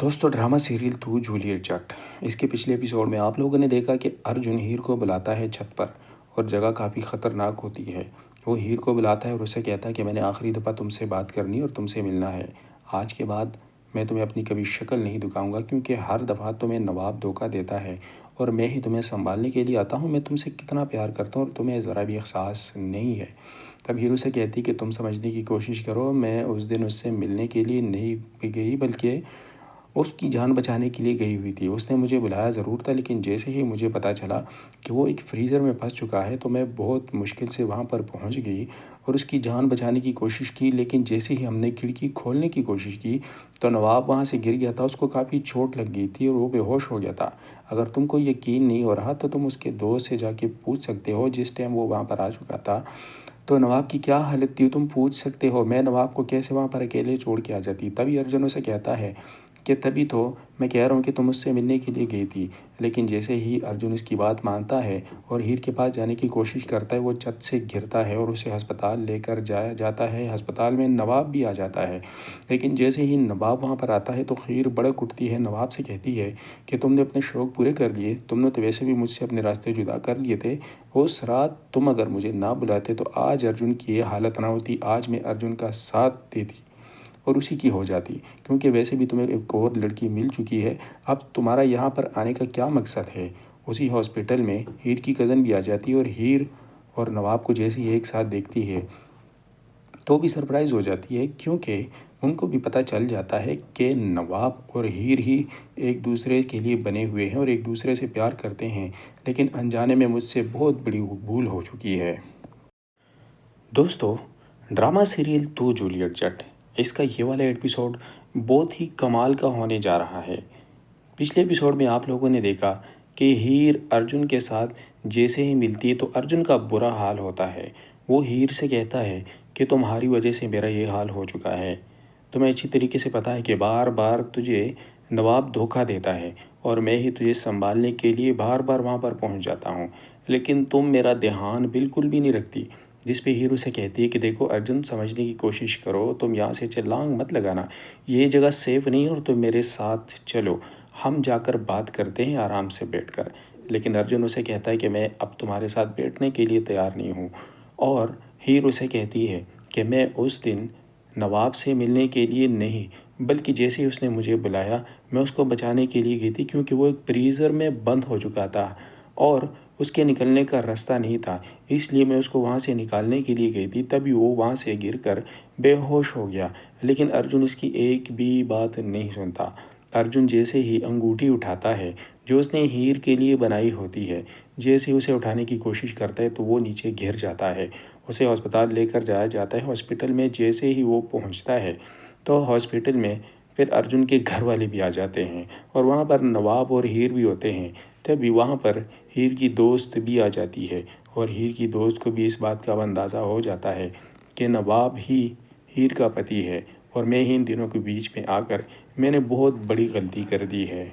दोस्तों drama serial तू Juliet जट। इसके पिछले एपिसोड में आप लोगों ने देखा कि अर्जुन हीर को बुलाता है छत पर और जगह काफ़ी ख़तरनाक होती है। वो हीर को बुलाता है और उसे कहता है कि मैंने आखिरी दफ़ा तुमसे बात करनी और तुमसे मिलना है। आज के बाद मैं तुम्हें अपनी कभी शक्ल नहीं दिखाऊंगा क्योंकि हर दफ़ा तुम्हें नवाब धोखा देता है और मैं ही तुम्हें संभालने के लिए आता हूँ। मैं तुमसे कितना प्यार करता हूँ और तुम्हें ज़रा भी एहसास नहीं है। तब हीरो से कहती कि तुम समझने की कोशिश करो, मैं उस दिन उससे मिलने के लिए नहीं गई बल्कि उसकी जान बचाने के लिए गई हुई थी। उसने मुझे बुलाया ज़रूर था लेकिन जैसे ही मुझे पता चला कि वो एक फ्रीज़र में फंस चुका है तो मैं बहुत मुश्किल से वहाँ पर पहुँच गई और उसकी जान बचाने की कोशिश की। लेकिन जैसे ही हमने खिड़की खोलने की कोशिश की तो नवाब वहाँ से गिर गया था। उसको काफ़ी चोट लग गई थी और वो बेहोश हो गया था। अगर तुमको यकीन नहीं हो रहा तो तुम उसके दोस्त से जाके पूछ सकते हो जिस टाइम वो वहाँ पर आ चुका था तो नवाब की क्या हालत थी। तुम पूछ सकते हो मैं नवाब को कैसे वहाँ पर अकेले छोड़ के आ जाती। तभी अर्जुन उसे कहता है कि तभी तो मैं कह रहा हूँ कि तुम उससे मिलने के लिए गई थी। लेकिन जैसे ही अर्जुन इसकी बात मानता है और हीर के पास जाने की कोशिश करता है वो छत से गिरता है और उसे अस्पताल लेकर जाया जाता है। अस्पताल में नवाब भी आ जाता है। लेकिन जैसे ही नवाब वहाँ पर आता है तो हीर भड़क उठती है। नवाब से कहती है कि तुमने अपने शौक़ पूरे कर लिए, तुमने तो वैसे भी मुझसे अपने रास्ते जुदा कर लिए थे। उस रात तुम अगर मुझे ना बुलाते तो आज अर्जुन की ये हालत ना होती, आज मैं अर्जुन का साथ देती और उसी की हो जाती। क्योंकि वैसे भी तुम्हें एक और लड़की मिल चुकी है, अब तुम्हारा यहाँ पर आने का क्या मकसद है। उसी हॉस्पिटल में हीर की कज़न भी आ जाती है और हीर और नवाब को जैसे ही एक साथ देखती है तो भी सरप्राइज़ हो जाती है क्योंकि उनको भी पता चल जाता है कि नवाब और हीर ही एक दूसरे के लिए बने हुए हैं और एक दूसरे से प्यार करते हैं। लेकिन अनजाने में मुझसे बहुत बड़ी भूल हो चुकी है। दोस्तों ड्रामा सीरियल तू जूलियट जट, इसका ये वाला एपिसोड बहुत ही कमाल का होने जा रहा है। पिछले एपिसोड में आप लोगों ने देखा कि हीर अर्जुन के साथ जैसे ही मिलती है तो अर्जुन का बुरा हाल होता है। वो हीर से कहता है कि तुम्हारी वजह से मेरा ये हाल हो चुका है। तुम्हें अच्छी तरीके से पता है कि बार बार तुझे नवाब धोखा देता है और मैं ही तुझे संभालने के लिए बार बार वहाँ पर पहुँच जाता हूँ, लेकिन तुम मेरा ध्यान बिल्कुल भी नहीं रखती। जिस पे हीरो से कहती है कि देखो अर्जुन, समझने की कोशिश करो, तुम यहाँ से छलांग मत लगाना, ये जगह सेफ नहीं है और तुम मेरे साथ चलो, हम जाकर बात करते हैं आराम से बैठकर। लेकिन अर्जुन उसे कहता है कि मैं अब तुम्हारे साथ बैठने के लिए तैयार नहीं हूँ। और हीर उसे कहती है कि मैं उस दिन नवाब से मिलने के लिए नहीं बल्कि जैसे ही उसने मुझे बुलाया मैं उसको बचाने के लिए गई थी क्योंकि वो एक फ्रीज़र में बंद हो चुका था और उसके निकलने का रास्ता नहीं था, इसलिए मैं उसको वहाँ से निकालने के लिए गई थी। तभी वो वहाँ से गिरकर बेहोश हो गया। लेकिन अर्जुन इसकी एक भी बात नहीं सुनता। अर्जुन जैसे ही अंगूठी उठाता है जो उसने हीर के लिए बनाई होती है, जैसे ही उसे उठाने की कोशिश करता है तो वो नीचे गिर जाता है। उसे अस्पताल लेकर जाया जाता है। हॉस्पिटल में जैसे ही वो पहुँचता है तो हॉस्पिटल में फिर अर्जुन के घर वाले भी आ जाते हैं और वहाँ पर नवाब और हीर भी होते हैं। तभी वहाँ पर हीर की दोस्त भी आ जाती है और हीर की दोस्त को भी इस बात का अंदाज़ा हो जाता है कि नवाब ही हीर का पति है और मैं ही इन दिनों के बीच में आकर मैंने बहुत बड़ी गलती कर दी है।